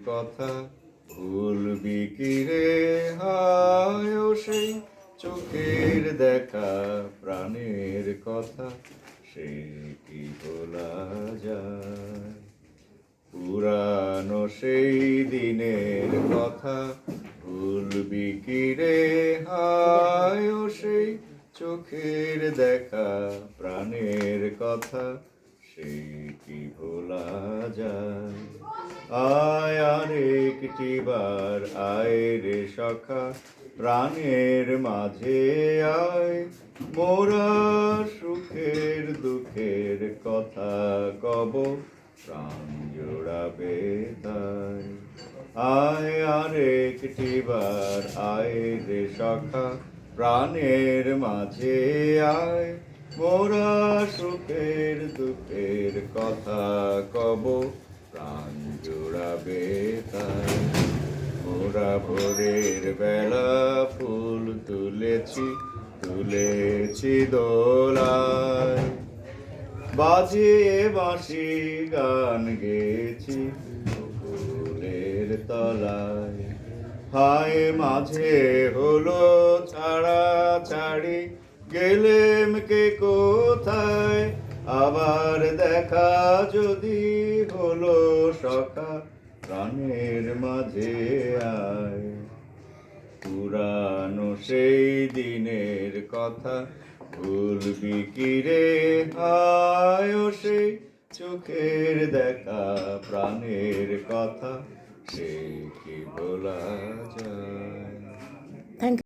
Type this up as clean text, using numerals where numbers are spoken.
কথা ভুলবি কি রে হায় ও সেই চোখের দেখা প্রাণের কথা সে কি ভোলা যায় পুরানো সেই দিনের কথা ভুলবি কি রে হায় ও সেই চোখের দেখা প্রাণের কথা সে কি ভোলা যায় আয় আরেকটি বার আয় রে সখা প্রাণের মাঝে আয় মোরা সুখের দুঃখের কথা কব প্রাণ জোড়াবে তাই আয় আরেকটি বার আয় রে সখা প্রাণের মাঝে আয় মোরা সুখের দুঃখের কথা কব প্রাণ জোড়াবে তাই মোরা ভোরের বেলা ফুল তুলেছি দোলায় বাজিয়ে বাঁশি গান গেয়েছি ফুলের তলায় হায় মাঝে হলো ছাড়াছাড়ি গেলেম কে কোথায় আবার দেখা যদি হলো সখা প্রাণের মাঝে আয় পুরানো সেই দিনের কথা ভুলবি কি রে হায় ও সেই চোখের দেখা প্রাণের কথা সে কি ভোলা যায়। থ্যাংক